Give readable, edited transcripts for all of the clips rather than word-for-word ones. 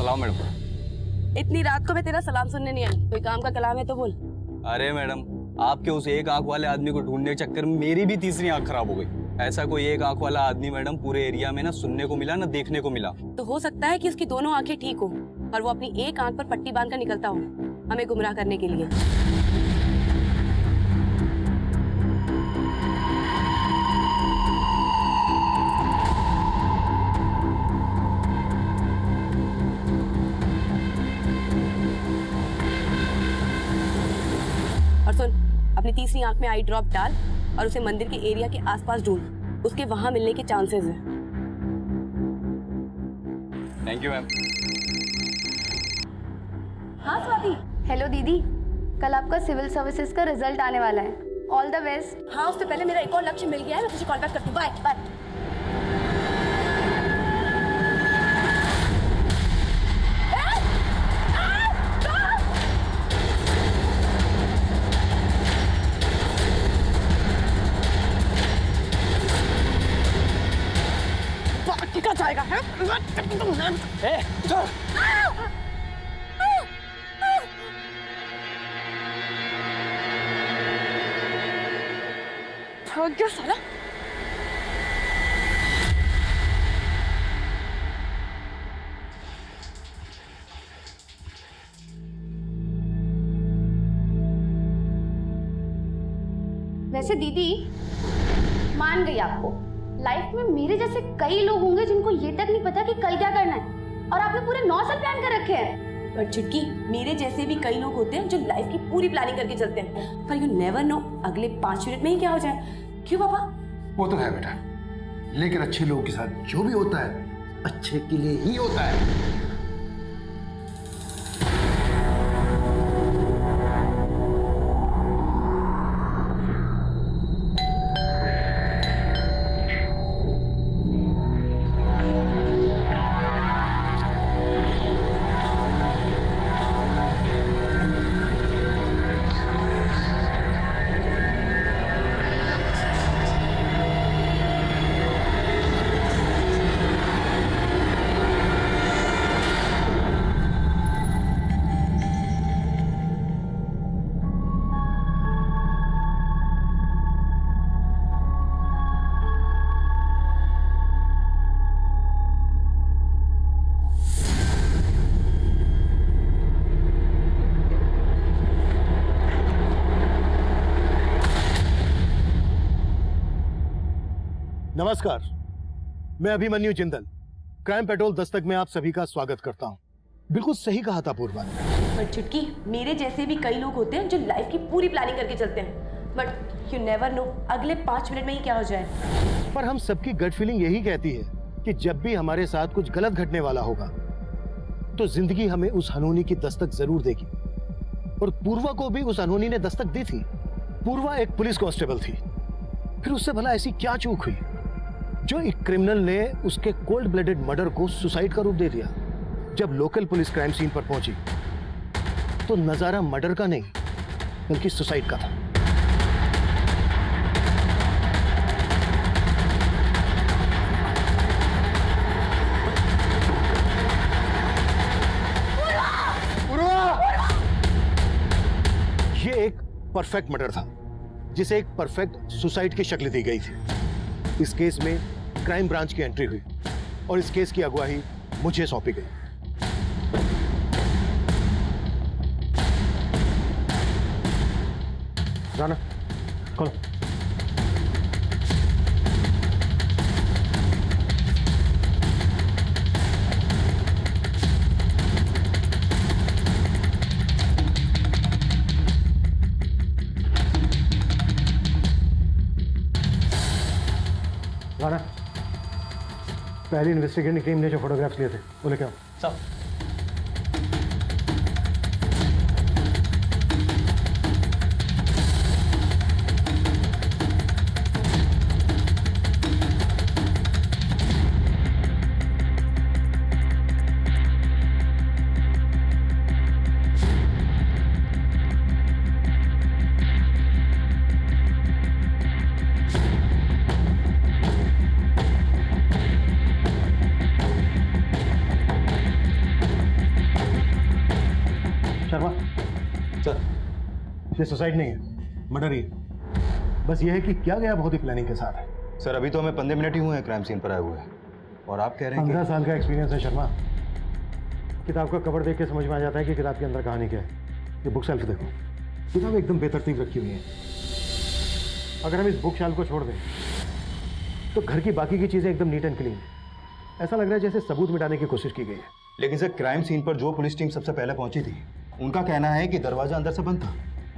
सलाम मैडम। इतनी रात को मैं तेरा सलाम सुनने नहीं आई, कोई काम का कलाम है तो बोल। अरे मैडम, आपके उस एक आंख वाले आदमी को ढूंढने के चक्कर में मेरी भी तीसरी आंख खराब हो गई। ऐसा कोई एक आंख वाला आदमी मैडम पूरे एरिया में ना सुनने को मिला ना देखने को मिला। तो हो सकता है कि उसकी दोनों आंखें ठीक हो और वो अपनी एक आंख पर पट्टी बांध कर निकलता हो हमें गुमराह करने के लिए। और सुन, अपनी तीसरी आंख में आई ड्रॉप डाल और उसे मंदिर के एरिया के आसपास ढूंढ, उसके वहां मिलने के चांसेस हैं। Thank you ma'am. हाँ स्वाति। हेलो दीदी, कल आपका सिविल सर्विसेज का रिजल्ट आने वाला है। All the best. हाँ, उससे पहले मेरा एक और लक्ष्य मिल गया है, मैं तुझे कॉल बैक करती हूँ। Bye bye. क्या जाएगा है? ए, चल। क्या साला? वैसे दीदी, मान गई आपको, लाइफ में मेरे जैसे कई लोग होंगे जिनको ये तक नहीं पता कि कल क्या करना है, और आपने पूरे 9 साल प्लान कर रखे हैं। पर चुटकी, मेरे जैसे भी कई लोग होते हैं जो लाइफ की पूरी प्लानिंग करके चलते हैं, पर यू नेवर नो अगले 5 मिनट में ही क्या हो जाए। क्यों पापा? वो तो है बेटा, लेकिन अच्छे लोगों के साथ जो भी होता है अच्छे के लिए ही होता है। नमस्कार, मैं अभिमन्यु जिंदल, क्राइम पेट्रोल दस्तक में आप सभी का स्वागत करता हूं। बिल्कुल सही कहा था पूर्वा ने। पर चुटकी, मेरे जैसे भी कई लोग होते हैं जो लाइफ की पूरी प्लानिंग करके चलते हैं, बट यू नेवर नो अगले 5 मिनट में ही क्या हो जाए। पर हम सबकी गट फीलिंग यही कहती है कि जब भी हमारे साथ कुछ गलत घटने वाला होगा तो जिंदगी हमें उस अनहोनी की दस्तक जरूर देगी, और पूर्वा को भी उस अनहोनी ने दस्तक दी थी। पूर्वा एक पुलिस कांस्टेबल थी, फिर उससे भला ऐसी क्या चूक हुई जो एक क्रिमिनल ने उसके कोल्ड ब्लडेड मर्डर को सुसाइड का रूप दे दिया। जब लोकल पुलिस क्राइम सीन पर पहुंची तो नजारा मर्डर का नहीं बल्कि सुसाइड का था। ये एक परफेक्ट मर्डर था जिसे एक परफेक्ट सुसाइड की शक्ल दी गई थी। इस केस में क्राइम ब्रांच की एंट्री हुई और इस केस की अगुवाई मुझे सौंपी गई। राना, खोलो। राना, पहली इन्वेस्टिगेटिंग टीम ने जो फोटोग्राफ्स लिए थे वो लेके आओ। सब शर्मा सर ये सुसाइड नहीं है, मर्डर ही है। बस ये है कि क्या गया बहुत ही प्लानिंग के साथ है। सर अभी तो हमें 15 मिनट ही हुए हैं क्राइम सीन पर आए हुए, और आप कह रहे हैं 15 साल का एक्सपीरियंस है शर्मा। किताब का कवर देख के समझ में आ जाता है कि किताब के अंदर कहानी क्या है। ये बुक शेल्फ देखो, किताब एकदम बेतरतीब रखी हुई है। अगर हम इस बुक शेल्फ को छोड़ दें तो घर की बाकी की चीज़ें एकदम नीट एंड क्लीन। ऐसा लग रहा है जैसे सबूत मिटाने की कोशिश की गई है। लेकिन सर क्राइम सीन पर जो पुलिस टीम सबसे पहले पहुंची थी, उनका कहना है कि दरवाजा अंदर से बंद था।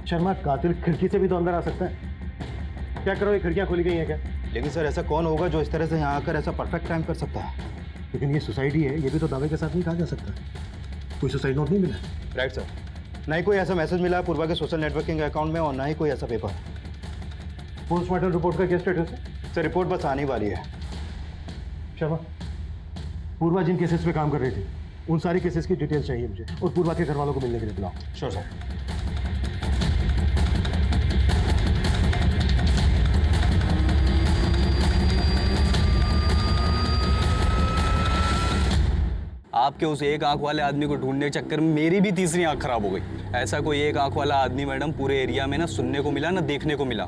शर्मा कातिल खिड़की से भी तो अंदर आ सकता है। क्या करो, ये खिड़कियां खोली गई हैं क्या? लेकिन सर ऐसा कौन होगा जो इस तरह से यहाँ आकर ऐसा परफेक्ट क्राइम कर सकता है? लेकिन ये सोसाइटी है, ये भी तो दावे के साथ नहीं कहा जा सकता। कोई सुसाइड नोट नहीं मिला। राइट सर, ना ही कोई ऐसा मैसेज मिला पूर्वा के सोशल नेटवर्किंग अकाउंट में, और ना ही कोई ऐसा पेपर। पोस्टमार्टम रिपोर्ट का क्या स्टेटस है? सर रिपोर्ट बस आने वाली है। शर्मा, पूर्वा जिन केसेस पे काम कर रही थी उन सारी केसेस की डिटेल्स चाहिए मुझे, और पूर्वा के घर वालों को मिलने के लिए बुलाओ। Sure sir. आपके उस एक आंख वाले आदमी को ढूंढने के चक्कर में मेरी भी तीसरी आंख खराब हो गई। ऐसा कोई एक आंख वाला आदमी मैडम पूरे एरिया में ना सुनने को मिला ना देखने को मिला।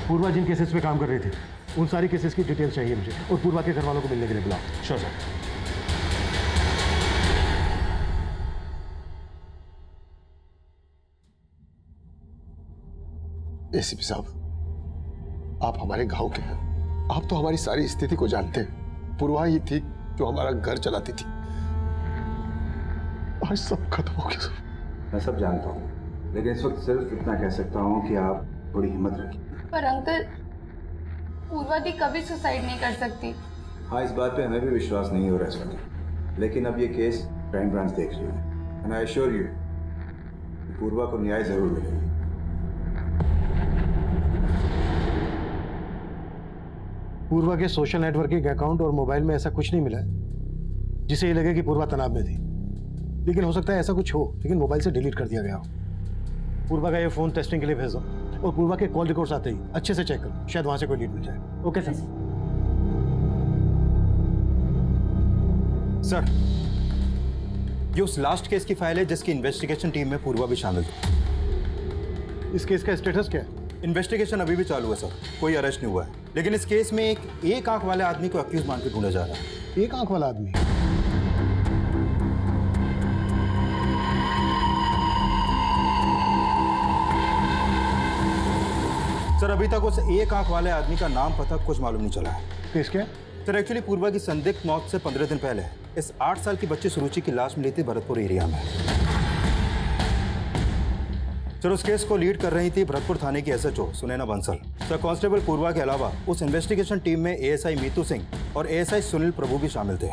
पूर्वा जिन केसेस पे काम कर रही थी उन सारी केसेस की डिटेल्स चाहिए मुझे, और पूर्वा के घर वालों को मिलने के लिए बुलाओ। Sure sir. एसीपी साहब, आप हमारे गांव के हैं, आप तो हमारी सारी स्थिति को जानते हैं। पूर्वा ही थी जो हमारा घर चलाती थी। आज सब खत्म हो गया सर। मैं सब जानता हूँ, लेकिन इस वक्त सिर्फ इतना कह सकता हूँ कि आप थोड़ी हिम्मत रखिए। पर अंकल, पूर्वा दी कभी सुसाइड नहीं कर सकती। हाँ, इस बात पे हमें भी विश्वास नहीं हो रहा इस वक्त, लेकिन अब ये केस क्राइम ब्रांच देख रही है। एंड आई एश्योर यू पूर्वा को न्याय जरूर मिलेगा। पूर्वा के सोशल नेटवर्किंग अकाउंट और मोबाइल में ऐसा कुछ नहीं मिला है जिसे ये लगे कि पूर्वा तनाव में थी। लेकिन हो सकता है ऐसा कुछ हो, लेकिन मोबाइल से डिलीट कर दिया गया हो। पूर्वा का ये फोन टेस्टिंग के लिए भेज दो, और पूर्वा के कॉल रिकॉर्ड्स आते ही अच्छे से चेक करो, शायद वहां से कोई लीड मिल जाए। Okay sir. सर ये उस लास्ट केस की फाइल है जिसकी इन्वेस्टिगेशन टीम में पूर्वा भी शामिल थी। इस केस का स्टेटस क्या है? इन्वेस्टिगेशन अभी भी चालू है सर, कोई अरेस्ट नहीं हुआ है। लेकिन इस केस में एक आंख वाले आदमी को अक्यूज मान के ढूंढा जा रहा है। एक आंख वाला आदमी? सर अभी तक उस एक आंख वाले आदमी का नाम पता कुछ मालूम नहीं चला है। केस क्या? सर एक्चुअली पूर्वा की संदिग्ध मौत से 15 दिन पहले इस 8 साल की बच्ची सुरुचि की लाश मिली थी भरतपुर एरिया में। सर उस केस को लीड कर रही थी भरतपुर थाने की SHO Sunaina Bansal. Sir constable Purva के अलावा उस इन्वेस्टिगेशन टीम में एएसआई मीतू सिंह और एएसआई सुनील प्रभु भी शामिल थे।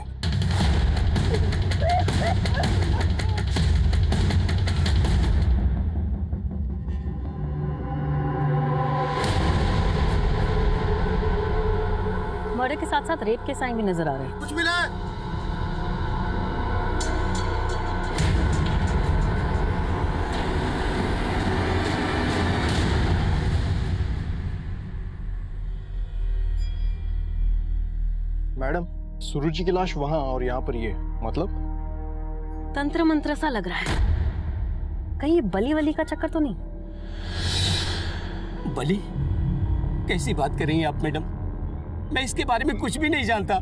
मर्डर के साथ साथ रेप के साइन भी नजर आ रहे हैं। कुछ मिला है? मैडम, सुरुचि की लाश वहां और यहाँ पर ये, मतलब? तंत्र मंत्र सा लग रहा है। कहीं ये बली वली का चक्कर तो नहीं? बली? कैसी बात कर रही हैं आप मैडम? मैं इसके बारे में कुछ भी नहीं जानता।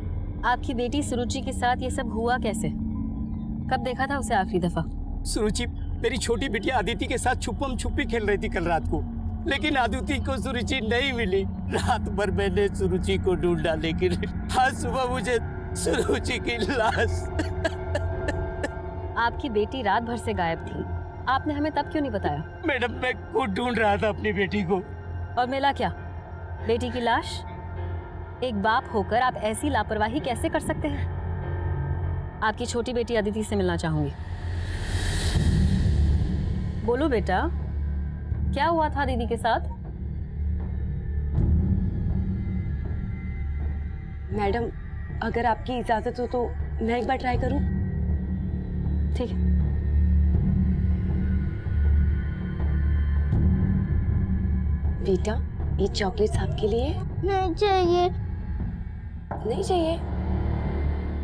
आपकी बेटी सुरुचि के साथ ये सब हुआ कैसे? कब देखा था उसे आखिरी दफा? सुरुचि मेरी छोटी बिटिया अदिति के साथ छुपम छुपी खेल रही थी कल रात को, लेकिन अदिति को सुरुचि नहीं मिली। रात भर मैंने सुरुचि को ढूंढा, लेकिन आज सुबह मुझे सुरुचि की लाश। आपकी बेटी रात भर से गायब थी, आपने हमें तब क्यों नहीं बताया? मैडम मैं खुद ढूंढ रहा था अपनी बेटी को। और मिला क्या? बेटी की लाश? एक बाप होकर आप ऐसी लापरवाही कैसे कर सकते हैं? आपकी छोटी बेटी अदिति से मिलना चाहूंगी। बोलो बेटा, क्या हुआ था दीदी के साथ? मैडम अगर आपकी इजाजत हो तो मैं एक बार ट्राई करूं? ठीक है। बेटा ये चॉकलेट्स आपके लिए? नहीं चाहिए। नहीं चाहिए?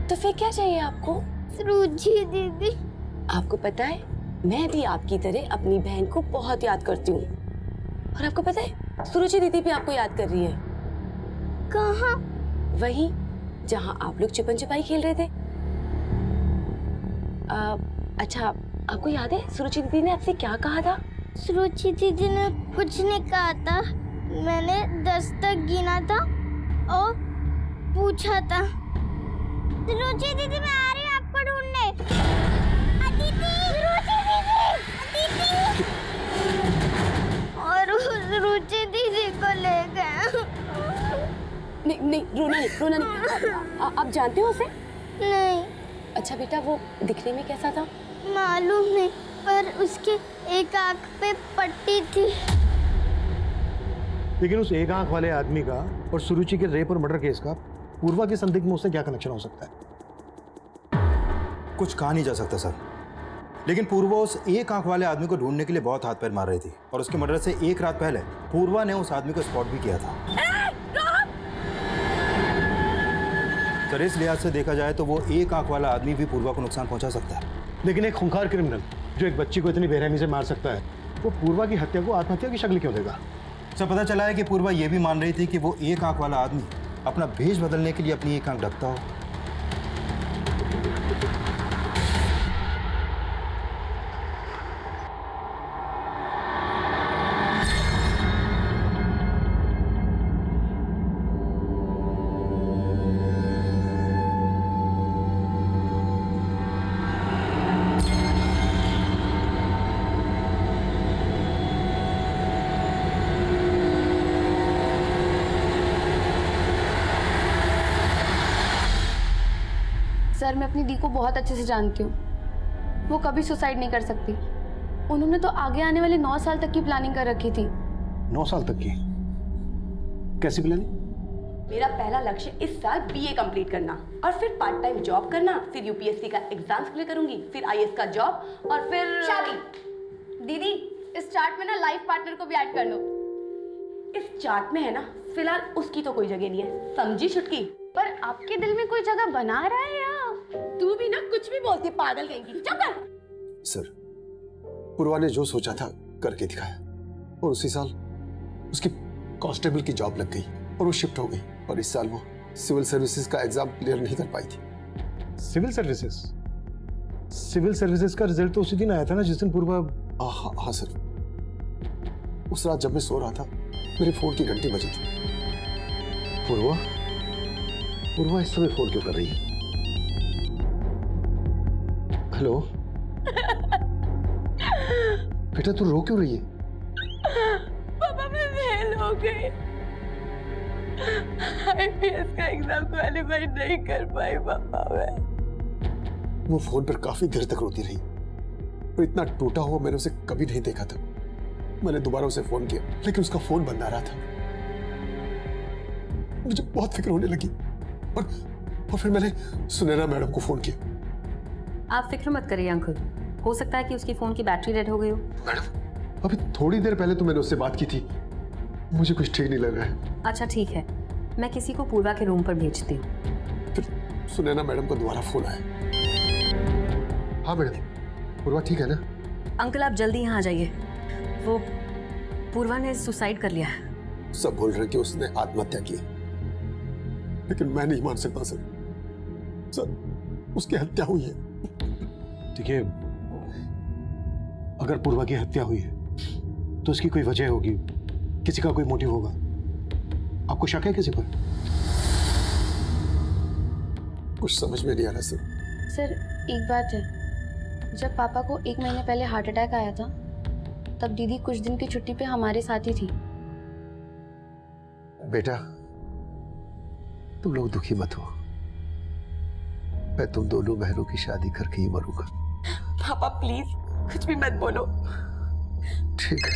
तो फिर क्या चाहिए आपको? सुरुचि दीदी। आपको पता है मैं भी आपकी तरह अपनी बहन को बहुत याद करती हूँ। और आपको पता है सुरुचि दीदी भी आपको याद कर रही है। कहाँ? वही जहाँ आप लोग छुपन छुपाई खेल रहे थे। अच्छा आपको याद है सुरुचि दीदी ने आपसे क्या कहा था? सुरुचि दीदी ने कुछ नहीं कहा था। मैंने 10 तक गिना था और पूछा था। सुरुचि दीदी मैं आ रही हूँ आपको ढूंढने। अदिति! सुरुचि दीदी! अदिति! और सुरुचि दीदी को ले गए। नहीं नहीं रोना नहीं। आप जानते हो उसे? नहीं। अच्छा बेटा वो दिखने में कैसा था? मालूम नहीं, पर उसके एक आंख पे पट्टी थी। लेकिन उस एक आंख वाले आदमी का और सुरुचि के रेप और मर्डर केस का पूर्वा के संदिग्ध में उससे क्या कनेक्शन हो सकता है? कुछ कहा नहीं जा सकता सर, लेकिन पूर्वा उस एक आंख वाले आदमी को ढूंढने के लिए बहुत हाथ पैर मार रही थी और उसके मर्डर से एक रात पहले पूर्वा ने उस आदमी को स्पॉट भी किया था। सर इस लिहाज से देखा जाए तो वो एक आंख वाला आदमी भी पूर्वा को नुकसान पहुंचा सकता है। लेकिन एक खूंखार क्रिमिनल जो एक बच्ची को इतनी बेरहमी से मार सकता है, वो पूर्वा की हत्या को आत्महत्या की शक्ल क्यों देगा? सर पता चला है कि पूर्वा ये भी मान रही थी कि वो एक आंख वाला आदमी अपना भेष बदलने के लिए अपनी एक आंख ढकता हो। सर मैं अपनी दी को बहुत अच्छे से जानती हूँ। वो कभी सुसाइड नहीं कर सकती। उन्होंने तो आगे आने वाले 9 साल तक की प्लानिंग कर रखी थी। 9 साल तक की? कैसी प्लानिंग? मेरा पहला लक्ष्य इस साल बीए कंप्लीट करना और फिर पार्ट टाइम जॉब करना, फिर यूपीएससी का एग्जाम्स क्लियर करूंगी, फिर आईएएस का जॉब और फिर शादी। दीदी इस चार्ट में ना लाइफ पार्टनर को भी ऐड कर लो। इस चार्ट में है ना फिलहाल उसकी तो कोई जगह नहीं है, समझी छुटकी? पर आपके दिल में कोई जगह बना रहा है या? तू भी ना कुछ भी बोलती है, पागल कहेंगी। चुप कर। सर पूर्वा ने जो सोचा था करके दिखाया और उसी साल उसकी कांस्टेबल की जॉब लग गई और वो शिफ्ट हो गई और इस साल वो सिविल सर्विसेज का एग्जाम क्लियर नहीं कर पाई थी। Civil services? सिविल सर्विसेज का रिजल्ट तो उसी दिन आया था ना जिस दिन पूर्वा। हाँ सर, उस रात जब मैं सो रहा था मेरे फोन की घंटी बजी थी। पूर्वा इस समय फोन क्यों कर रही है? हेलो बेटा तू रो क्यों रही है? पापा मैं फेल हो गई, आईपीएस का एग्जाम क्वालीफाई नहीं कर पाई पापा मैं। वो फोन पर काफी देर तक रोती रही और इतना टूटा हुआ मैंने उसे कभी नहीं देखा था। मैंने दोबारा उसे फोन किया लेकिन उसका फोन बंद आ रहा था। मुझे बहुत फिक्र होने लगी और फिर मैंने सुनैना मैडम को फोन किया। आप फिक्र मत करिए अंकल, हो सकता है कि उसकी फोन की बैटरी डेड हो गई हो। मैडम अभी थोड़ी देर पहले तो मैंने उससे बात की थी, मुझे कुछ ठीक नहीं लग रहा है। अच्छा ठीक है, मैं किसी को पूर्वा के रूम पर भेजती हूँ। फिर सुनैना मैडम का दोबारा फोन आया। हाँ मैडम, पूर्वा ठीक है ना? अंकल आप जल्दी यहाँ आ जाइए, वो पूर्वा ने सुसाइड कर लिया है। सब बोल रहे कि उसने आत्महत्या की, लेकिन मैं नहीं मान सकता सर। सर उसकी हत्या हुई है। देखिए अगर पूर्वा की हत्या हुई है तो उसकी कोई वजह होगी, किसी का कोई मोटिव होगा। आपको शक है किसी पर? कुछ समझ में नहीं आ रहा सर। सर एक बात है, जब पापा को 1 महीने पहले हार्ट अटैक आया था तब दीदी कुछ दिन की छुट्टी पे हमारे साथ ही थी। बेटा तुम लोग दुखी मत हो, मैं तुम दोनों बहनों की शादी करके ही मरूंगा। पापा प्लीज कुछ भी मत बोलो। ठीक है।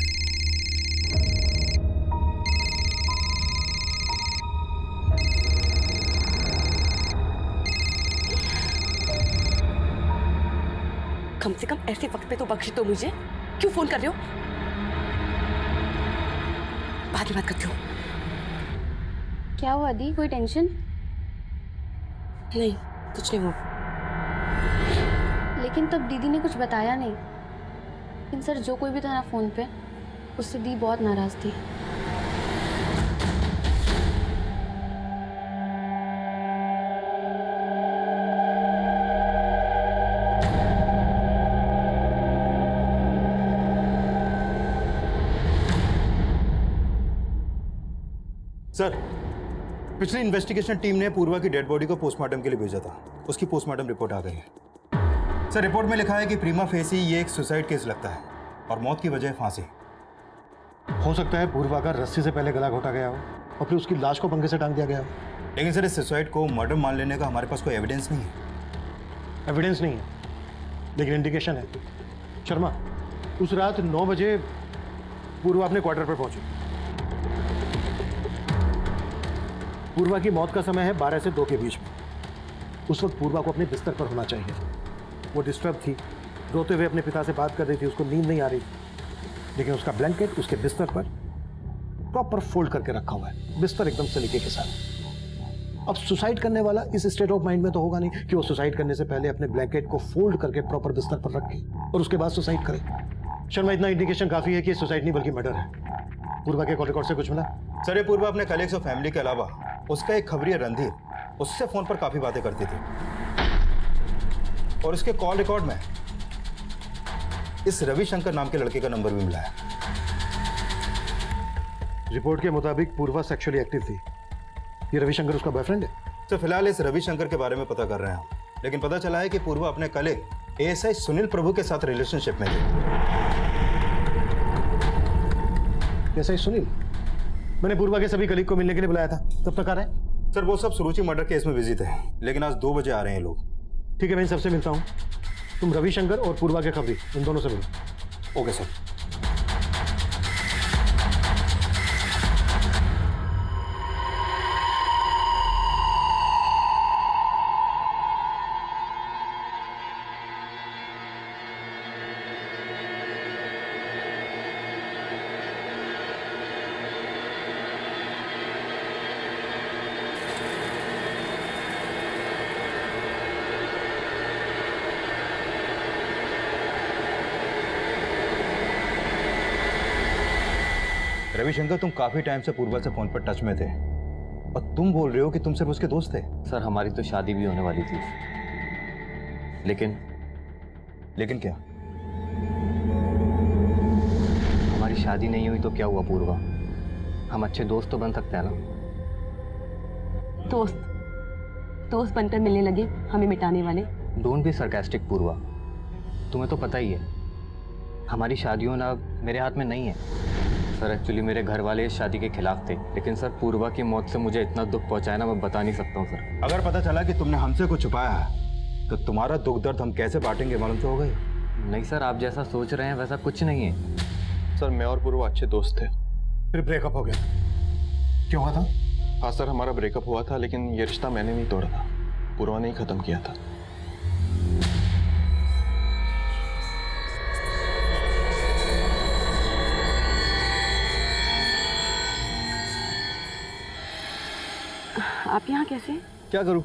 कम से कम ऐसे वक्त पे तो बख्श दो मुझे। क्यों फोन कर रहे हो? बाद में बात करती हूँ। क्या हुआ दी, कोई टेंशन? नहीं, कुछ नहीं हुआ। लेकिन तब दीदी ने कुछ बताया नहीं। लेकिन सर जो कोई भी था ना फोन पे, उससे दी बहुत नाराज थी। सर, पिछली इन्वेस्टिगेशन टीम ने पूर्वा की डेड बॉडी को पोस्टमार्टम के लिए भेजा था। उसकी पोस्टमार्टम रिपोर्ट आ गई है। सर, रिपोर्ट में लिखा है कि प्रीमा फेसी ये एक सुसाइड केस लगता है और मौत की वजह फांसी। हो सकता है पूर्वा का रस्सी से पहले गला घोटा गया हो और फिर उसकी लाश को पंखे से टांग दिया गया हो। लेकिन सर, इस सुसाइड को मर्डर मान लेने का हमारे पास कोई एविडेंस नहीं है। एविडेंस नहीं है, लेकिन इंडिकेशन है। शर्मा, उस रात 9 बजे पूर्वा अपने क्वार्टर पर पहुंची। पूर्वा की मौत का समय है 12 से 2 के बीच में। उस वक्त पूर्वा को अपने बिस्तर पर होना चाहिए। वो डिस्टर्ब थी, रोते हुए अपने पिता से बात कर रही थी, उसको नींद नहीं आ रही थी। लेकिन उसका ब्लैंकेट उसके बिस्तर पर प्रॉपर फोल्ड करके रखा हुआ है, बिस्तर एकदम सलीके के साथ। अब सुसाइड करने वाला इस स्टेट ऑफ माइंड में तो होगा नहीं कि वो सुसाइड करने से पहले अपने ब्लैंकेट को फोल्ड करके प्रॉपर बिस्तर पर रखे और उसके बाद सुसाइड करे। शर्मा, इतना इंडिकेशन काफी है कि सुसाइड नहीं बल्कि मर्डर है। पूर्वा के कॉल रिकॉर्ड से कुछ मिला? सर, ये पूर्वा अपने कलीग्स और फैमिली के अलावा उसका एक खबरिया रणधीर उससे फोन पर काफी बातें करती थी और उसके कॉल रिकॉर्ड में इस रविशंकर नाम के लड़के का नंबर भी मिला है। रिपोर्ट के मुताबिक पूर्वा सेक्सुअली एक्टिव थी। ये रविशंकर उसका बॉयफ्रेंड है? तो फिलहाल इस रविशंकर के बारे में पता कर रहे हैं, लेकिन पता चला है कि पूर्वा अपने कलीग एएसआई सुनील प्रभु के साथ रिलेशनशिप में थी। एएसआई सुनील? मैंने पूर्वा के सभी कलीग को मिलने के लिए बुलाया था, तब तक आ रहे हैं? सर, वो सब सुरुचि मर्डर केस में बिजी थे, लेकिन आज 2 बजे आ रहे हैं लोग। ठीक है, मैं इन सबसे मिलता हूँ। तुम रविशंकर और पूर्वा के खबरी, इन दोनों से मिलो। Okay sir. रविशंकर, तुम काफी टाइम से पूर्वा से फोन पर टच में थे और तुम बोल रहे हो कि तुम सिर्फ उसके दोस्त थे। सर, हमारी तो शादी भी होने वाली थी, लेकिन क्या? हमारी शादी नहीं हुई तो क्या हुआ पूर्वा? हम अच्छे दोस्त तो बन सकते हैं ना। दोस्त बनकर मिलने लगे हमें मिटाने वाले। डोंट बी सरकास्टिक पूर्वा, तुम्हें तो पता ही है हमारी शादियों ना मेरे हाथ में नहीं है। सर, एक्चुअली मेरे घर वाले इस शादी के खिलाफ थे, लेकिन सर पूर्वा की मौत से मुझे इतना दुख पहुंचाया ना, मैं बता नहीं सकता हूँ सर। अगर पता चला कि तुमने हमसे कुछ छुपाया है तो तुम्हारा दुख दर्द हम कैसे बांटेंगे, मालूम तो होगा ही। नहीं सर, आप जैसा सोच रहे हैं वैसा कुछ नहीं है। सर, मैं और पूर्वा अच्छे दोस्त थे। फिर ब्रेकअप हो गया, क्यों हुआ था? हाँ सर, हमारा ब्रेकअप हुआ था, लेकिन ये रिश्ता मैंने नहीं तोड़ा था, पूर्वा ने ही खत्म किया था। आप यहाँ कैसे? क्या करूँ,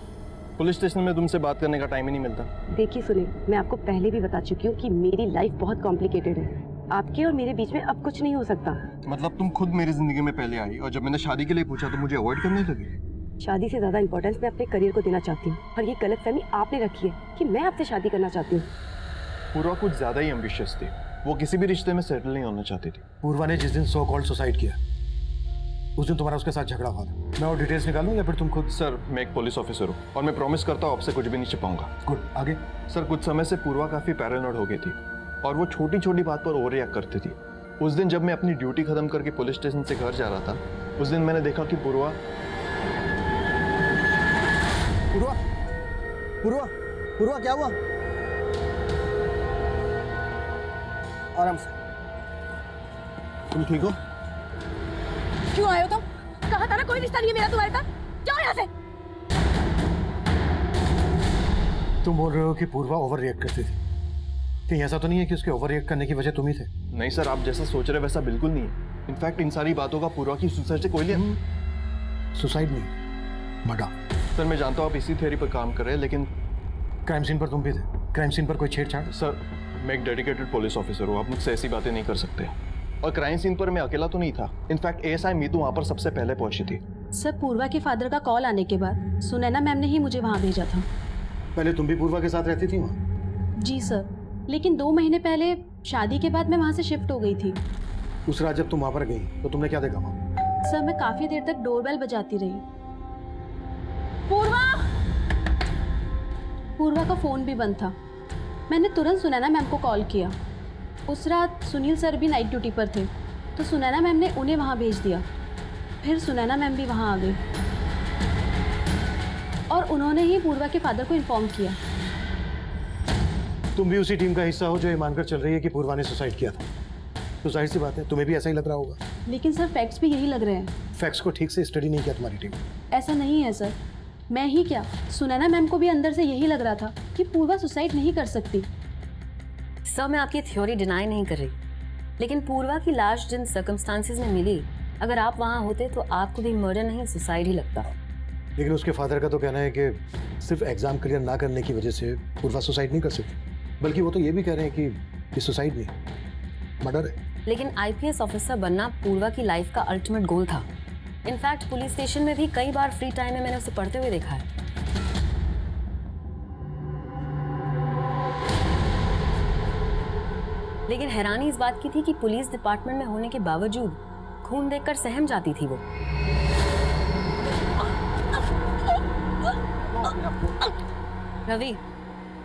पुलिस स्टेशन में तुमसे बात करने का टाइम ही नहीं मिलता। देखिए सुनील, मैं आपको पहले भी बता चुकी हूँ कि मेरी लाइफ बहुत कॉम्प्लिकेटेड है। आपके और मेरे बीच में अब कुछ नहीं हो सकता। मतलब तुम खुद मेरी जिंदगी में पहले आई और जब मैंने शादी के लिए पूछा तो मुझे अवॉइड करने लगी। शादी से ज्यादा इंपॉर्टेंस मैं अपने करियर को देना चाहती हूँ और ये गलतफहमी आपने रखी है कि मैं आपसे शादी करना चाहती हूँ। पूर्वा कुछ ज्यादा ही एम्बिशियस थी, वो किसी भी रिश्ते में सेटल नहीं होना चाहती थी। पूर्वा ने जिस दिन सो कॉल्ड सुसाइड किया उस दिन तुम्हारा उसके साथ झगड़ा हुआ था। मैं और डिटेल्स निकालूं या फिर तुम खुद? सर, मैं एक पुलिस ऑफिसर हूँ और मैं प्रॉमिस करता हूँ आपसे कुछ भी नहीं छिपाऊंगा। गुड, आगे? सर, कुछ समय से पूर्वा काफी पैरानॉइड हो गई थी और वो छोटी छोटी बात पर ओवर रिएक्ट करती थी। उस दिन जब मैं अपनी ड्यूटी खत्म करके पुलिस स्टेशन से घर जा रहा था, उस दिन मैंने देखा कि पूर्वा क्या हुआ? आराम से। तुम ठीक हो? क्यों आए हो तुम? कहा था ना कोई रिश्ता नहीं है मेरा तुम्हारे साथ। जाओ यहाँ से। तुम बोल रहे हो कि पूर्वा ओवर रिएक्ट करती थी, कहीं ऐसा तो नहीं है कि उसके ओवर रिएक्ट करने की वजह तुम ही थे? नहीं सर, आप जैसा सोच रहे वैसा बिल्कुल नहीं है। इनफैक्ट इन सारी बातों का पूर्वा की सुसाइड से कोई नहीं। सुसाइड नहीं, मर्डर। सर मैं जानता हूँ आप इसी थ्योरी पर काम कर रहे हैं, लेकिन क्राइम सीन पर तुम भी थे। क्राइम सीन पर कोई छेड़छाड़? सर मैं एक डेडिकेटेड पुलिस ऑफिसर हूँ, आप मुझसे ऐसी बातें नहीं कर सकते। और क्राइम सीन पर मैं अकेला तो नहीं था। इनफैक्ट एएसआई मीतू वहाँ पर सबसे पहले पहुंची थी। सर, पूर्वा के फादर का कॉल आने के बाद सुनैना मैम ने ही मुझे वहाँ भेजा था। पहले तुम भी पूर्वा के साथ रहती थी वहाँ? जी सर, लेकिन 2 महीने पहले शादी के बाद मैं वहाँ से शिफ्ट हो गई थी। उस रात जब तुम वहाँ पर गई तो तुमने क्या देखा वहाँ? सर, मैं काफी देर तक डोरबेल बजाती रही। पूर्वा! पूर्वा का फोन भी बंद था। मैंने तुरंत सुनैना मैम को कॉल किया। उस रात सुनील सर भी नाइट ड्यूटी पर थे, तो सुनैना मैम ने उन्हें वहाँ भेज दिया। फिर सुनैना मैम भी वहाँ आ गई और उन्होंने ही पूर्वा के फादर को इन्फॉर्म किया। तुम भी उसी टीम का हिस्सा हो जो ये मानकर चल रही है कि पूर्वा ने सुसाइड किया था। तो जाहिर सी बात है तुम्हें भी ऐसा ही लग रहा होगा। लेकिन सर, फैक्ट्स भी यही लग रहे हैं। फैक्ट्स को ठीक से स्टडी नहीं किया तुम्हारी टीम। ऐसा नहीं है सर, मैं ही क्या, सुनैना मैम को भी अंदर से यही लग रहा था कि पूर्वा सुसाइड नहीं कर सकती। सर मैं आपकी थ्योरी डिनाई नहीं कर रही, लेकिन पूर्वा की लाश जिन सर्कमस्टांसेस में मिली, अगर आप वहाँ होते तो आपको भी मर्डर नहीं सुसाइड ही लगता। लेकिन उसके फादर का तो कहना है कि सिर्फ एग्जाम क्लियर ना करने की वजह से पूर्वा सुसाइड नहीं कर सकती, बल्कि वो तो ये भी कह रहे हैं कि ये सुसाइड नहीं, मर्डर है। लेकिन आईपीएस ऑफिसर बनना पूर्वा की लाइफ का अल्टीमेट गोल था। इनफैक्ट पुलिस स्टेशन में भी कई बार फ्री टाइम में मैंने उसे पढ़ते हुए देखा है। लेकिन हैरानी इस बात की थी कि पुलिस डिपार्टमेंट में होने के बावजूद खून देखकर सहम जाती थी वो। रवि,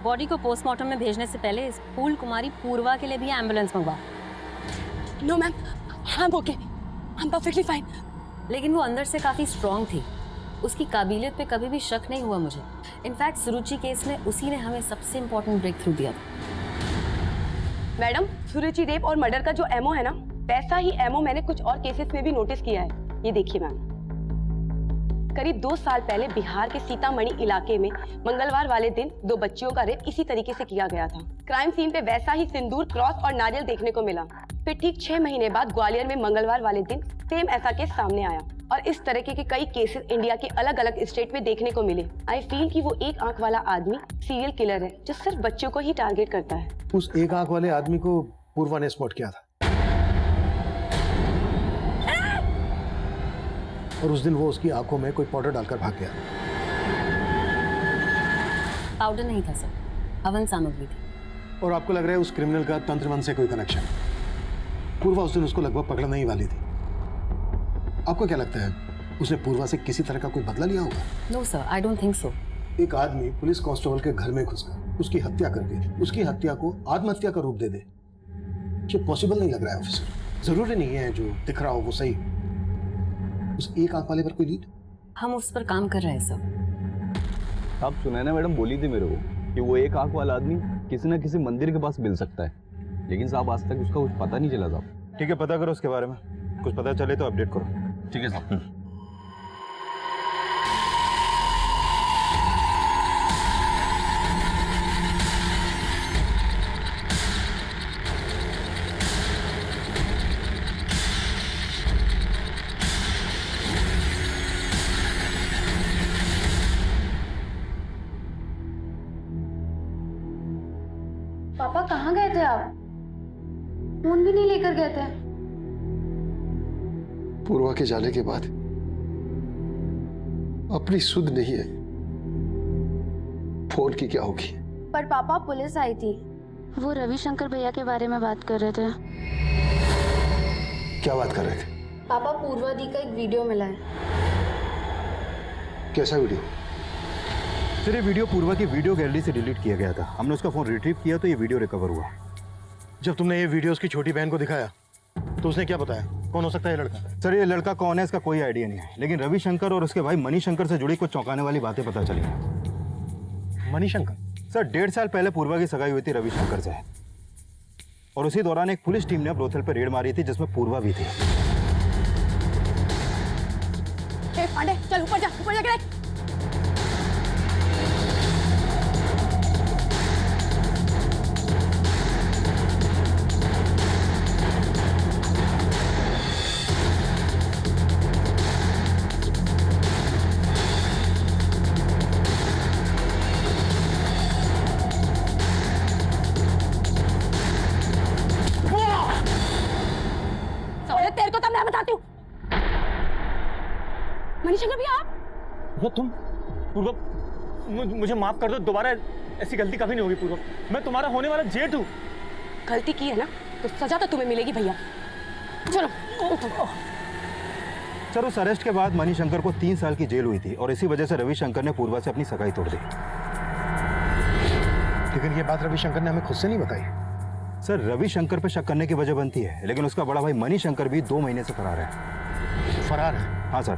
बॉडी को पोस्टमार्टम में भेजने से पहले इस फूल कुमारी पूर्वा के लिए भी एम्बुलेंस मंगवा। No ma'am, I am okay, I am perfectly fine. लेकिन वो अंदर से काफी स्ट्रांग थी, उसकी काबिलियत पे कभी भी शक नहीं हुआ मुझे। इनफैक्ट सुरुचि केस में उसी ने हमें सबसे इम्पोर्टेंट ब्रेक थ्रू दिया था। मैडम, सुरुचि रेप और मर्डर का जो एमओ है ना, वैसा ही एमओ मैंने कुछ और केसेस में भी नोटिस किया है। ये देखिए मैम, करीब 2 साल पहले बिहार के सीतामढ़ी इलाके में मंगलवार वाले दिन 2 बच्चियों का रेप इसी तरीके से किया गया था। क्राइम सीन पे वैसा ही सिंदूर, क्रॉस और नारियल देखने को मिला। फिर ठीक 6 महीने बाद ग्वालियर में मंगलवार वाले दिन सेम ऐसा केस सामने आया और इस तरीके के कई केसेस इंडिया के अलग अलग स्टेट में देखने को मिले। आई फील कि वो एक आंख वाला आदमी सीरियल किलर है जो सिर्फ बच्चों को ही टारगेट करता है। उस एक आंख वाले आदमी को पूर्वा ने स्पॉट किया था और उस दिन वो उसकी आंखों में कोई पाउडर डालकर भाग गया। पाउडर नहीं था सर, हवन सामग्री थी। और आपको लग रहा है उस क्रिमिनल का तंत्र मन से कोई कनेक्शन? पूर्वा उस दिन उसको लगभग पकड़ने ही वाली थी। आपको क्या लगता है उसने पूर्वा से किसी तरह का कोई बदला लिया होगा? No sir, I don't think so. एक आदमी पुलिस कांस्टेबल के घर में घुसकर उसकी हत्या करके उसकी हत्या को आत्महत्या का रूप दे दे, ये पॉसिबल नहीं लग रहा है ऑफिसर। जरूरी नहीं है जो दिख रहा हो वो सही। उस एक आंख वाले पर कोई लीड? हम उस पर काम कर रहे हैं सर। आप सुनैना मैडम बोली थी मेरे को कि वो एक आंख वाला आदमी किसी न किसी मंदिर के पास मिल सकता है, लेकिन साहब आज तक उसका कुछ पता नहीं चला साहब। ठीक है, पता करो उसके बारे में, कुछ पता चले तो अपडेट करो। ठीक है साहब। पापा कहाँ गए थे आप? फोन भी नहीं लेकर गए थे। पूर्वा के जाने के बाद अपनी सुध नहीं है, फोन की क्या होगी? पर पापा पुलिस आई थी, वो रविशंकर भैया के बारे में बात कर रहे थे। क्या बात कर रहे थे? पापा, पूर्वा दी का एक वीडियो मिला है। कैसा वीडियो? सर ये वीडियो पूर्वा की वीडियो गैलरी से डिलीट किया गया था। हमने उसका फोन रिट्रीव किया तो ये वीडियो रिकवर हुआ। जब तुमने ये वीडियो उसकी छोटी बहन को दिखाया तो उसने क्या बताया? कौन हो सकता है ये लड़का? सर ये लड़का कौन है इसका कोई आइडिया नहीं है, लेकिन रविशंकर और उसके भाई मणिशंकर से जुड़ी कुछ चौंकाने वाली बातें पता चली। मणिशंकर? सर 1.5 साल पहले पूर्वा की सगाई हुई थी रविशंकर से, और उसी दौरान एक पुलिस टीम ने ब्रोथल पर रेड मारी थी जिसमें पूर्वा भी थी। पांडे, चल ऊपर जा, ऊपर जाके देख। मणिशंकर भैया आप? वो तुम? पूर्वा, मुझे माफ कर दो, दोबारा ऐसी गलती कभी नहीं होगी। पूर्वा, मैं तुम्हारा होने वाला जेठ हूँ। गलती की है ना तो सजा तो तुम्हें मिलेगी भैया। चलो उठो। सर, उस अरेस्ट के बाद मणिशंकर को 3 साल की जेल हुई थी और इसी वजह से रविशंकर ने पूर्वा से अपनी सगाई तोड़ दी। लेकिन ये बात रविशंकर ने हमें खुद से नहीं बताई। सर, रविशंकर पे शक करने की वजह बनती है, लेकिन उसका बड़ा भाई मणिशंकर भी 2 महीने से फरार है। फरार है? हाँ सर,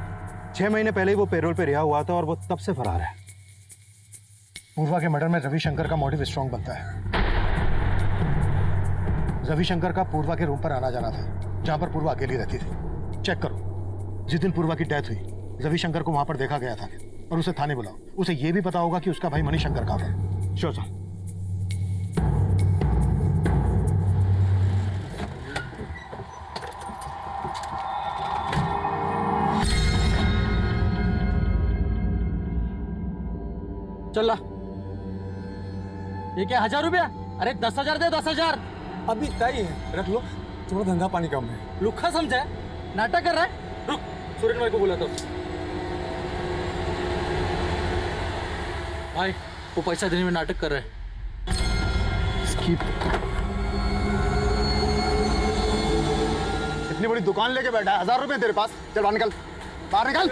6 महीने पहले ही वो पैरोल पे रिहा हुआ था और वो तब से फरार है। पूर्वा के मर्डर में रविशंकर का मोटिव स्ट्रॉन्ग बनता है। रविशंकर का पूर्वा के रूम पर आना जाना था, जहां पर पूर्वा अकेली रहती थी। चेक करो, जिस दिन पूर्वा की डेथ हुई रविशंकर को वहां पर देखा गया था और उसे थाने बुलाओ। उसे यह भी पता होगा कि उसका भाई मणिशंकर कहाँ है। Sure sir. चल ये क्या 1000 रुपया? अरे 10,000 दे 10,000। अभी तय है, रख लो, थोड़ा धंधा पानी कम है। लुखा समझा है? नाटक कर रहा है? रुक, सुरेन भाई को बुला दो। भाई वो पैसा देने में नाटक कर रहे हैं। इतनी बड़ी दुकान लेके बैठा है, 1000 रुपए तेरे पास? चल बाहर निकल, बाहर निकल।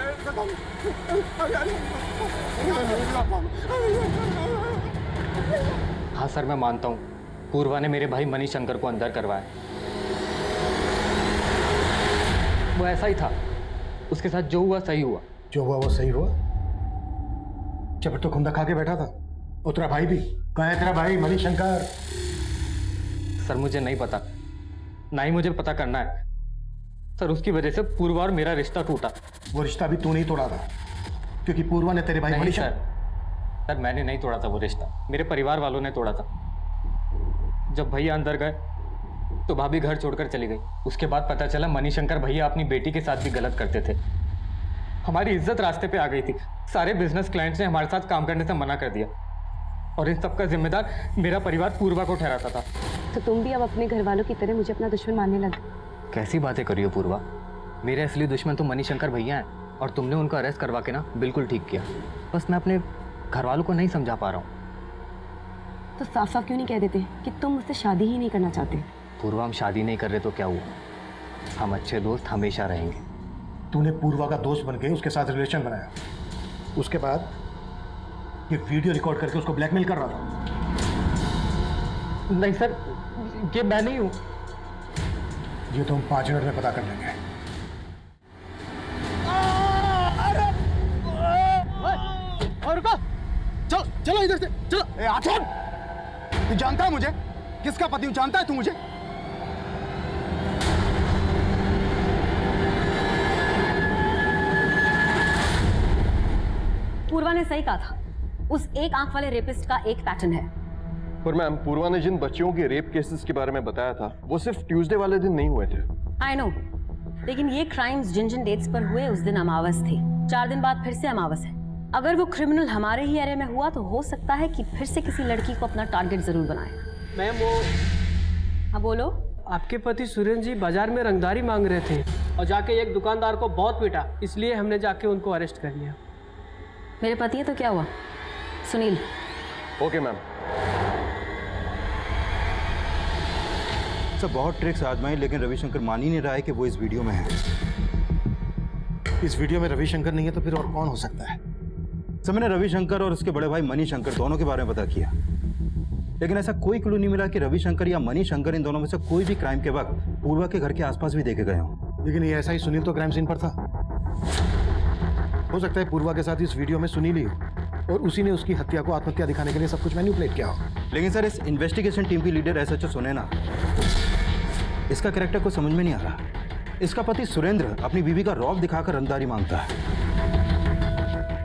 हाँ सर, मैं मानता हूँ पूर्वा ने मेरे भाई मणिशंकर को अंदर करवाया। वो ऐसा ही था, उसके साथ जो हुआ सही हुआ। जो हुआ वो सही हुआ? जब तो खुंदा खा के बैठा था। और तेरा भाई भी कहाँ है? तेरा भाई मणिशंकर? सर मुझे नहीं पता, ना ही मुझे पता करना है। सर उसकी वजह से पूर्वा और मेरा रिश्ता टूटा। वो रिश्ता भी तू नहीं तोड़ा था, क्योंकि पूर्वा ने तेरे भाई नहीं मणिशंकर। सर मैंने नहीं तोड़ा था वो रिश्ता, मेरे परिवार वालों ने तोड़ा था। जब भैया अंदर गए तो भाभी घर छोड़कर चली गई। उसके बाद पता चला मणिशंकर भैया अपनी बेटी के साथ भी गलत करते थे। हमारी इज्जत रास्ते पे आ गई थी। सारे बिजनेस क्लाइंट्स ने हमारे साथ काम करने से मना कर दिया और इन सबका जिम्मेदार मेरा परिवार पूर्वा को ठहराता था। तो तुम भी अब अपने घर वालों की तरह मुझे अपना दुश्मन मानने लगे? कैसी बातें करियो पूर्वा, मेरे असली दुश्मन तो मणिशंकर भैया हैं और तुमने उनको अरेस्ट करवा के ना बिल्कुल ठीक किया। बस मैं अपने घर वालों को नहीं समझा पा रहा हूँ। तो साफ साफ क्यों नहीं कह देते कि तुम मुझसे शादी ही नहीं करना चाहते? पूर्वा, हम शादी नहीं कर रहे तो क्या हुआ? हम अच्छे दोस्त हमेशा रहेंगे। तूने पूर्वा का दोस्त बन के उसके साथ रिलेशन बनाया, उसके बाद ये वीडियो रिकॉर्ड करके उसको ब्लैकमेल कर रहा था। नहीं सर, ये मैं नहीं हूँ। ये तो हम 5 मिनट में पता कर लेंगे। और रुको, चलो चलो इधर से चलो। आखिर तू जानता है मुझे किसका पति हूँ? जानता है तू मुझे? पूर्वा ने सही कहा था, उस एक आंख वाले रेपिस्ट का एक पैटर्न है। पर मैम, पूर्वा ने जिन बच्चियों के रेप केसेस के बारे में बताया था वो सिर्फ ट्यूसडे वाले दिन नहीं हुए थे। आई नो, लेकिन ये क्राइम्स जिन जिन डेट्स पर हुए उस दिन अमावस थी। 4 दिन बाद फिर से अमावस है। अगर वो क्रिमिनल हमारे ही एरिया में हुआ तो हो सकता है कि फिर से किसी लड़की को अपना टारगेट जरूर बनाए। मैम वो हाँ बोलो। आपके पति सुरेन जी बाजार में रंगदारी मांग रहे थे और जाके एक दुकानदार को बहुत पीटा, इसलिए हमने जाके उनको अरेस्ट कर लिया। मेरे पति है तो क्या हुआ? सुनील। Okay ma'am. सब बहुत ट्रिक्स आजमाई, लेकिन रविशंकर मान ही नहीं रहा है कि वो इस वीडियो में है। इस वीडियो में रविशंकर नहीं है तो फिर और कौन हो सकता है? सब मैंने रविशंकर और उसके बड़े भाई मणिशंकर दोनों के बारे में पता किया, लेकिन ऐसा कोई क्लू नहीं मिला कि रविशंकर या मणिशंकर इन दोनों में से कोई भी क्राइम के वक्त पूर्वा के घर के आसपास भी देखे गए हों। लेकिन ये ऐसा ही सुनील तो क्राइम सीन पर था। हो सकता है पूर्वा के साथ इस वीडियो में सुनील ही हो और उसी ने उसकी हत्या को आत्महत्या दिखाने के लिए सब कुछ मैनिपुलेट किया हो। लेकिन सर, इस इन्वेस्टिगेशन टीम की लीडर एसएचओ सुनैना, इसका कैरेक्टर को समझ में नहीं आ रहा। इसका पति सुरेंद्र अपनी बीवी का रौब दिखाकर रंगदारी मांगता है।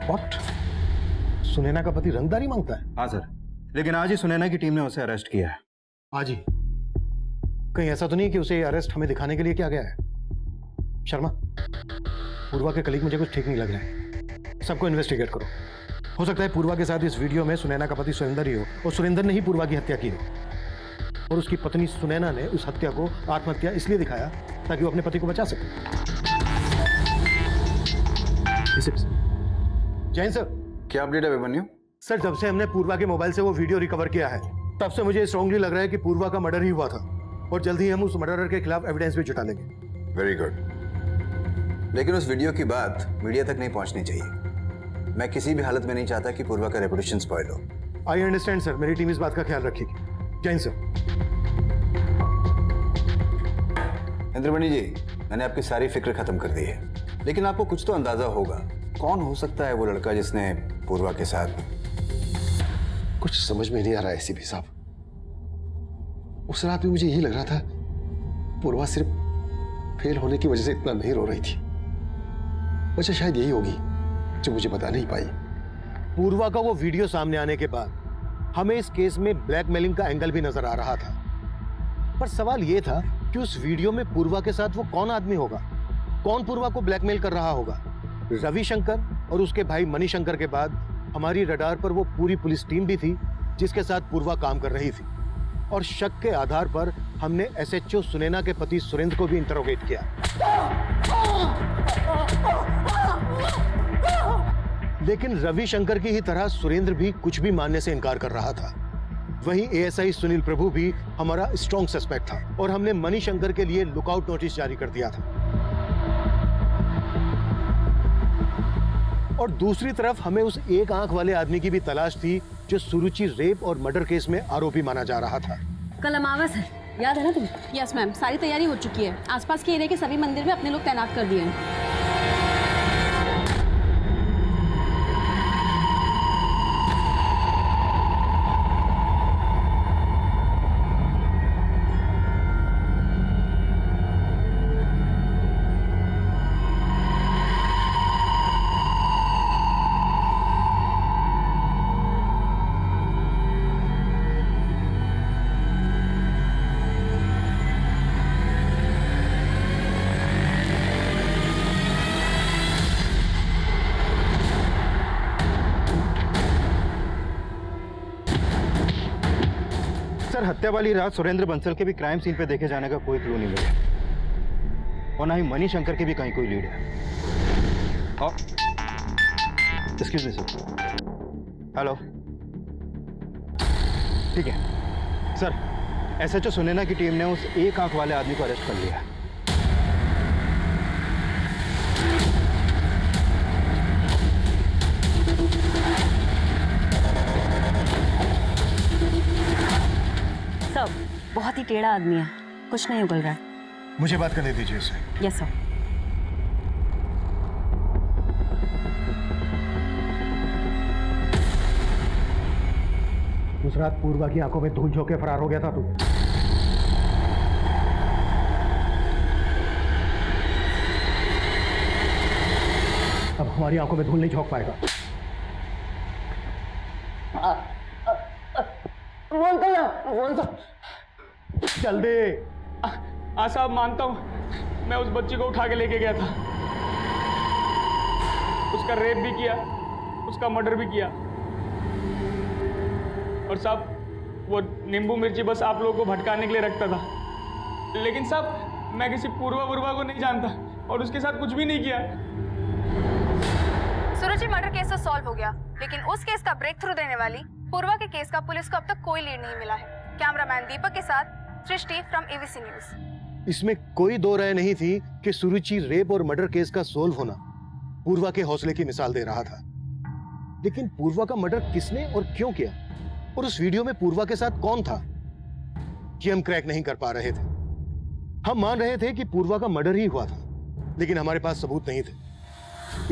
व्हाट? सुनैना का पति रंगदारी मांगता है? हाँ सर, लेकिन आज ही सुनैना की टीम ने उसे अरेस्ट किया है। आज ही? कहीं ऐसा तो नहीं कि उसे अरेस्ट हमें दिखाने के लिए किया गया है? शर्मा, पूर्वा के कलीग मुझे कुछ ठीक नहीं लग रहा है। सबको इन्वेस्टिगेट करो। हो सकता है पूर्वा के साथ इस वीडियो में सुनैना का पति सुरेंद्र ही हो और सुरेंद्र ने ही पूर्वा की हत्या की हो और उसकी पत्नी सुनैना ने उस हत्या को आत्महत्या इसलिए दिखाया ताकि वो अपने पति को बचा सके। जैन सर। क्या अपडेट है अभिमन्यु? सर जब से हमने पूर्वा के मोबाइल से वो वीडियो रिकवर किया है तब से मुझे स्ट्रांगली लग रहा है कि पूर्वा का मर्डर ही हुआ था और जल्द ही हम उस मर्डरर के खिलाफ एविडेंस भी जुटा लेंगे। वेरी गुड, लेकिन उस वीडियो की बात मीडिया तक नहीं पहुंचनी चाहिए। मैं किसी भी हालत में नहीं चाहता कि पूर्वा का रेपुटेशन स्पॉइल हो। आई अंडरस्टैंड सर, मेरी टीम इस बात का ख्याल रखेगी। जैन सर। इंद्रमणि जी, मैंने आपकी सारी फिक्र खत्म कर दी है, लेकिन आपको कुछ तो अंदाजा होगा कौन हो सकता है वो लड़का जिसने पूर्वा के साथ। कुछ समझ में नहीं आ रहा है एसीपी साहब। उस रात में मुझे यही लग रहा था पूर्वा सिर्फ फेल होने की वजह से इतना नहीं रो रही थी। वजह शायद यही होगी जो मुझे बता नहीं पाई। पूर्वा का वो वीडियो सामने आने के बाद हमें इस केस में ब्लैकमेलिंग का एंगल भी नजर आ रहा था, पर सवाल ये था कि उस वीडियो में पूर्वा के साथ वो कौन आदमी होगा, कौन पूर्वा को ब्लैकमेल कर रहा होगा। रविशंकर और उसके भाई मणिशंकर के बाद हमारी रडार पर वो पूरी पुलिस टीम भी थी जिसके साथ पूर्वा काम कर रही थी, और शक के आधार पर हमने एसएचओ सुनैना के पति सुरेंद्र को भी इंटरोगेट किया। लेकिन रविशंकर की ही तरह सुरेंद्र भी कुछ भी मानने से इनकार कर रहा था। वहीं एएसआई सुनील प्रभु भी हमारा स्ट्रॉन्ग सस्पेक्ट था और हमने मणिशंकर के लिए लुकआउट नोटिस जारी कर दिया था। और दूसरी तरफ हमें उस एक आंख वाले आदमी की भी तलाश थी जो सुरुचि रेप और मर्डर केस में आरोपी माना जा रहा था। कल अमावस है, याद है ना तुम्हें? यस मैम, सारी तैयारी हो चुकी है। आसपास के एरिया के सभी मंदिर में अपने लोग तैनात कर दिए हैं। सर, हत्या वाली रात सुरेंद्र बंसल के भी क्राइम सीन पे देखे जाने का कोई क्लू नहीं मिला और ना ही मणिशंकर की भी कहीं कोई लीड है। Excuse me sir. हेलो, ठीक है सर, एसएचओ सुनैना की टीम ने उस एक आंख वाले आदमी को अरेस्ट कर लिया है। सब बहुत ही टेढ़ा आदमी है, कुछ नहीं उगल रहा है। मुझे बात करने दीजिए उससे। Yes sir. उस रात पूर्वा की आंखों में धूल झोंक के फरार हो गया था तू। अब हमारी आंखों में धूल नहीं झोंक पाएगा। जल्दी। हाँ साहब, मानता हूँ, मैं उस बच्ची को उठा के लेके गया था, उसका रेप भी किया, उसका मर्डर भी किया। और साहब, वो नींबू मिर्ची बस आप लोगों को भटकाने के लिए रखता था, लेकिन साहब मैं किसी पूर्वा को नहीं जानता और उसके साथ कुछ भी नहीं किया। सुरुचि मर्डर केस तो सॉल्व हो गया, लेकिन उस केस का ब्रेक थ्रू देने वाली पूर्वा के केस का पुलिस को अब तक कोई लीड नहीं मिला है। कैमरामैन दीपक के साथ सृष्टि फ्रॉम एबीसी न्यूज। इसमें कोई दो राय नहीं थी कि सुरुचि रेप और मर्डर केस का सोल्व होना पूर्वा के हौसले की मिसाल दे रहा था। लेकिन पूर्वा का मर्डर किसने और क्यों किया, और उस वीडियो में पूर्वा के साथ कौन था, ये हम क्रैक नहीं कर पा रहे थे। हम मान रहे थे कि पूर्वा का मर्डर ही हुआ था, लेकिन हमारे पास सबूत नहीं थे।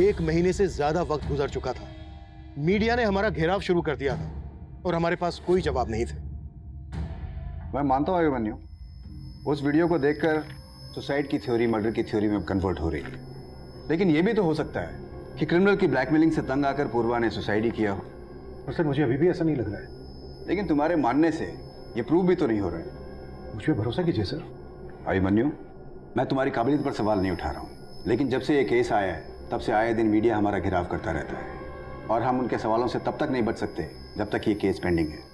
1 महीने से ज्यादा वक्त गुजर चुका था, मीडिया ने हमारा घेराव शुरू कर दिया था और हमारे पास कोई जवाब नहीं थे। मैं मानता हूँ अभिमन्यु, उस वीडियो को देखकर सुसाइड की थ्योरी मर्डर की थ्योरी में कन्वर्ट हो रही है, लेकिन यह भी तो हो सकता है कि क्रिमिनल की ब्लैकमेलिंग से तंग आकर पूर्वा ने सुसाइड ही किया हो। और सर, मुझे अभी भी ऐसा नहीं लग रहा है। लेकिन तुम्हारे मानने से ये प्रूव भी तो नहीं हो रहा है। मुझ पर भरोसा कीजिए सर। अभिमन्यु, मैं तुम्हारी काबिलियत पर सवाल नहीं उठा रहा हूँ, लेकिन जब से ये केस आया है तब से आए दिन मीडिया हमारा घेराव करता रहता है और हम उनके सवालों से तब तक नहीं बच सकते जब तक ये केस पेंडिंग है।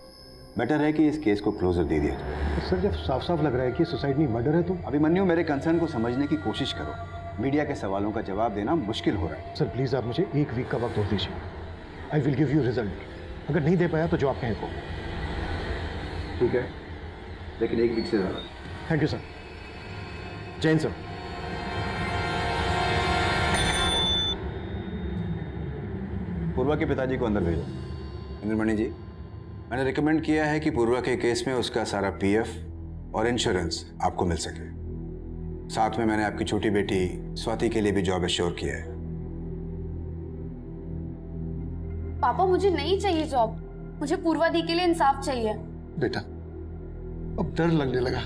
बेटर है कि इस केस को क्लोजर दे दिया। सर, जब साफ साफ लग रहा है कि सुसाइड नहीं मर्डर है तो? अभिमन्यु, मेरे कंसर्न को समझने की कोशिश करो। मीडिया के सवालों का जवाब देना मुश्किल हो रहा है। सर प्लीज आप मुझे 1 वीक का वक्त और दीजिए। I will give you result. अगर नहीं दे पाया तो जो आप कहें वो। ठीक है, लेकिन 1 वीक से ज़्यादा। Thank you sir. Jain sir. Purva के पिताजी को अंदर भेजो। इंद्रमणि जी, मैंने रिकमेंड किया है कि पूर्वा के केस में उसका सारा पीएफ और इंश्योरेंस आपको मिल सके। साथ में मैंने आपकी छोटी बेटी स्वाति के लिए भी जॉब एश्योर किया है। पापा मुझे नहीं चाहिए जॉब, मुझे पूर्वा दी के लिए इंसाफ चाहिए। बेटा, अब डर लगने लगा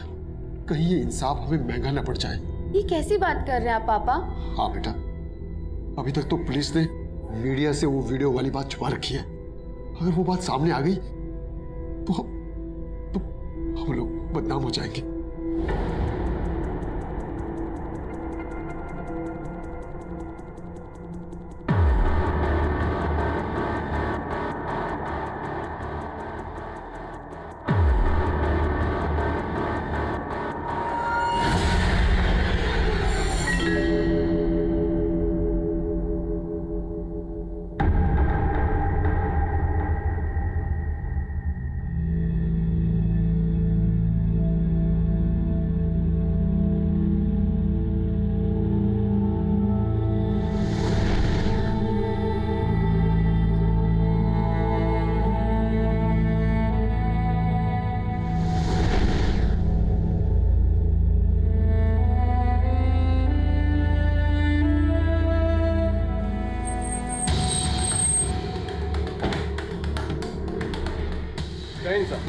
कहीं ये इंसाफ हमें महंगा न पड़ जाए। ये कैसी बात कर रहे हैं आप पापा? हाँ बेटा, अभी तक तो पुलिस ने मीडिया से वो वीडियो वाली बात छुपा रखी है। अगर वो बात सामने आ गई तो हम लोग बदनाम हो जाएंगे।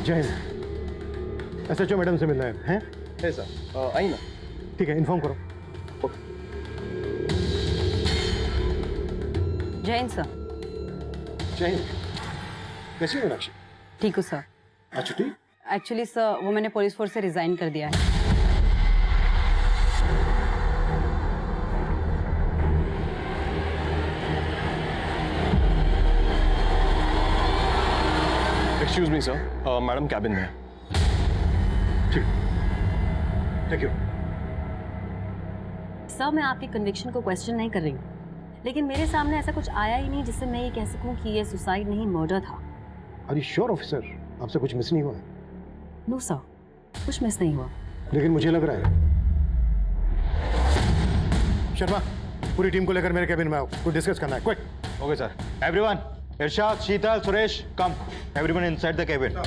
जय हिंद। SHO मैडम से मिलना है सर। आई ना। ठीक है, इन्फॉर्म करो। जैन सर। जय हिंद। कैसी हो मीनाक्षी? ठीक हूँ सर। आज छुट्टी? एक्चुअली सर वो मैंने पुलिस फोर्स से रिजाइन कर दिया है। Excuse me sir, madam cabin में है। ठीक, थैंक यू। सर मैं आपकी कन्विक्शन को क्वेश्चन नहीं कर रही हूँ, लेकिन मेरे सामने ऐसा कुछ आया ही नहीं जिससे मैं ये कह सकूँ कि ये सुसाइड नहीं मर्डर था। Are you sure officer? आपसे कुछ मिस नहीं हुआ है? नो सर, कुछ मिस नहीं हुआ। लेकिन मुझे लग रहा है। शर्मा, पूरी टीम को लेकर मेरे कैबिन में आओ, कुछ डिस्कस करना है। Quick. Okay sir. Everyone, Irshad, Sheetal, Suresh, come. Everyone inside the cabin.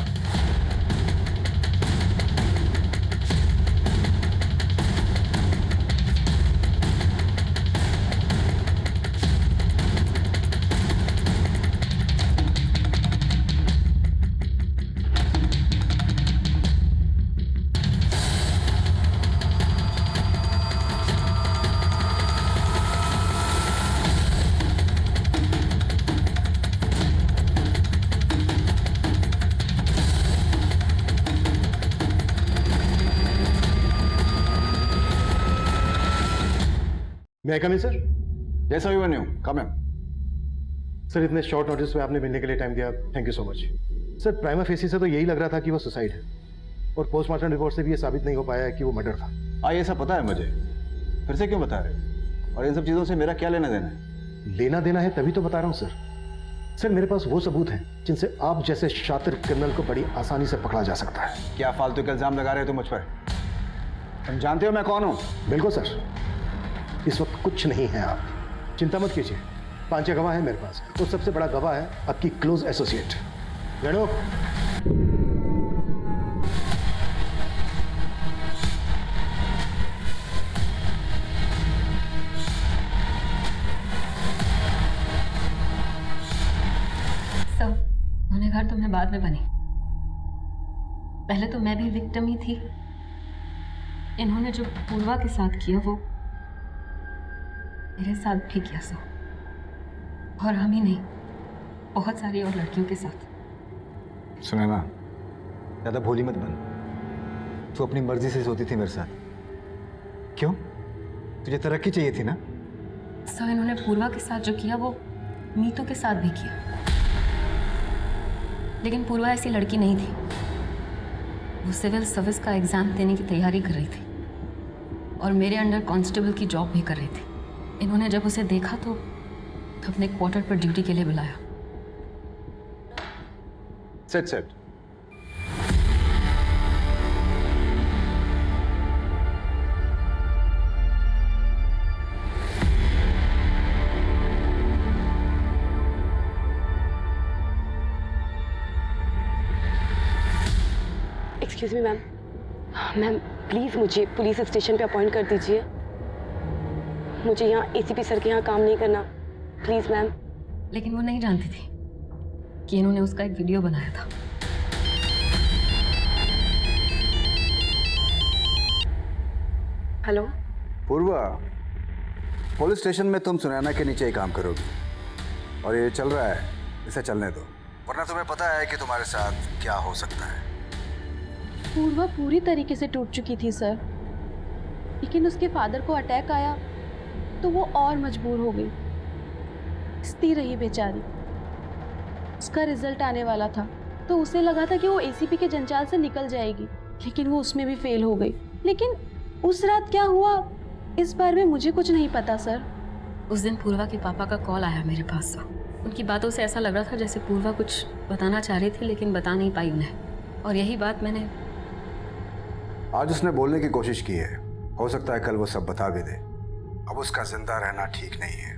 मैं कम सर। जैसा भी बने हो, कम है। सर इतने शॉर्ट नोटिस में आपने मिलने के लिए टाइम दिया, thank you so much. Sir prima facie से तो यही लग रहा था कि वो सुसाइड है, और पोस्टमार्टम रिपोर्ट से भी ये साबित नहीं हो पाया है कि वो मर्डर था। हाँ, ये सब पता है मुझे, फिर से क्यों बता रहे हो? और इन सब चीज़ों से मेरा क्या लेना देना है? लेना देना है तभी तो बता रहा हूँ सर। सर मेरे पास वो सबूत हैं जिनसे आप जैसे शातिर क्रिमिनल को बड़ी आसानी से पकड़ा जा सकता है। क्या फालतू के इल्जाम लगा रहे हो तुम मुझ पर? तुम जानते हो मैं कौन हूँ? बिल्कुल सर, इस वक्त कुछ नहीं है आप चिंता मत कीजिए। 5-6 गवाह है मेरे पास, और सबसे बड़ा गवाह है आपकी क्लोज एसोसिएट रेणु। सर गुनहगार तो मैं बाद में बनी, पहले तो मैं भी विक्टिम ही थी। इन्होंने जो पूर्वा के साथ किया वो मेरे साथ भी किया सर, और हम ही नहीं, बहुत सारी और लड़कियों के साथ। सुनैना, ज़्यादा भोली मत बन। तू अपनी मर्जी से सोती थी मेरे साथ, क्यों? तुझे तरक्की चाहिए थी ना? सर इन्होंने पूर्वा के साथ जो किया वो मीतू के साथ भी किया, लेकिन पूर्वा ऐसी लड़की नहीं थी। वो सिविल सर्विस का एग्जाम देने की तैयारी कर रही थी, और मेरे अंडर कांस्टेबल की जॉब भी कर रही थी। इन्होंने जब उसे देखा तो अपने क्वार्टर पर ड्यूटी के लिए बुलाया। Set set. Excuse me ma'am, ma'am please मुझे पुलिस स्टेशन पे अपॉइंट कर दीजिए। मुझे यहाँ एसीपी सर के यहाँ काम नहीं करना, प्लीज़ मैम। लेकिन वो नहीं जानती थी कि इन्होंने उसका एक वीडियो बनाया था। हेलो पूर्वा, पुलिस स्टेशन में तुम सुनैना के नीचे ही काम करोगी और ये चल रहा है, इसे चलने दो, वरना तुम्हें पता है कि तुम्हारे साथ क्या हो सकता है। पूर्वा पूरी तरीके से टूट चुकी थी सर, लेकिन उसके फादर को अटैक आया तो वो और मजबूर हो गई, स्थिर रही बेचारी। उसका रिजल्ट आने वाला था तो उसे लगा था कि वो एसीपी के जंजाल से निकल जाएगी, लेकिन वो उसमें भी फेल हो गई। लेकिन उस रात क्या हुआ इस बारे में मुझे कुछ नहीं पता सर। उस दिन पूर्वा के पापा का कॉल आया मेरे पास। उनकी बातों से ऐसा लग रहा था जैसे पूर्वा कुछ बताना चाह रही थी लेकिन बता नहीं पाई उन्हें, और यही बात मैंने आज उसने बोलने की कोशिश की है, हो सकता है कल वो सब बता भी दे। अब उसका जिंदा रहना ठीक नहीं है।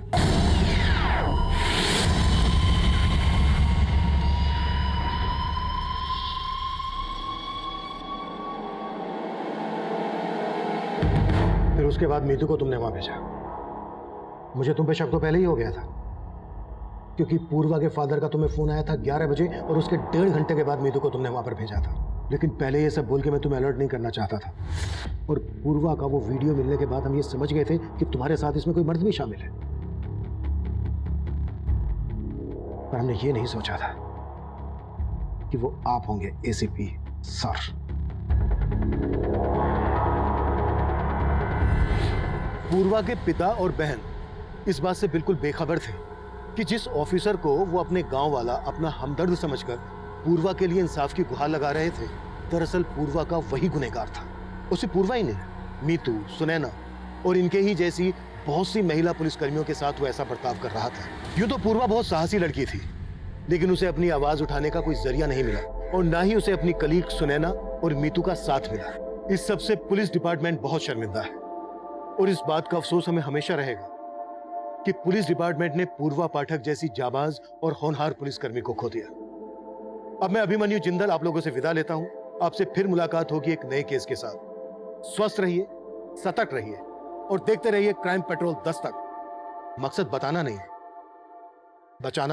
फिर उसके बाद मीतू को तुमने वहां भेजा। मुझे तुम पे शक तो पहले ही हो गया था, क्योंकि पूर्वा के फादर का तुम्हें फोन आया था 11 बजे और उसके 1.5 घंटे के बाद मीतू को तुमने वहां पर भेजा था। लेकिन पहले ये सब बोल के मैं तुम्हें अलर्ट नहीं करना चाहता था, और पूर्वा का वो वीडियो मिलने के बाद हम ये समझ गए थे कि तुम्हारे साथ इसमें कोई मर्द भी शामिल है, पर हमने ये नहीं सोचा था कि वो आप होंगे एसीपी सर। पूर्वा के पिता और बहन इस बात से बिल्कुल बेखबर थे कि जिस ऑफिसर को वो अपने गांव वाला अपना हमदर्द समझकर पूर्वा के लिए इंसाफ की गुहार लगा रहे थे, दरअसल पूर्वा का वही गुनहगार था। उसे पूर्वा ही नहीं, मीतू, सुनैना और इनके ही जैसी बहुत सी महिला पुलिसकर्मियों के साथ वो ऐसा बर्ताव कर रहा था। यूं तो पूर्वा बहुत साहसी लड़की थी, लेकिन उसे अपनी आवाज उठाने का कोई जरिया नहीं मिला, और ना ही उसे अपनी कलीग सुनैना और मीतू का साथ मिला। इस सबसे पुलिस डिपार्टमेंट बहुत शर्मिंदा है, और इस बात का अफसोस हमें हमेशा रहेगा कि पुलिस डिपार्टमेंट ने पूर्वा पाठक जैसी जाबाज और होनहार पुलिसकर्मी को खो दिया। अब मैं अभिमन्यु जिंदल आप लोगों से विदा लेता हूं। आपसे फिर मुलाकात होगी एक नए केस के साथ। स्वस्थ रहिए, सतर्क रहिए और देखते रहिए क्राइम पेट्रोल 10 तक। मकसद बताना नहीं, बचाना।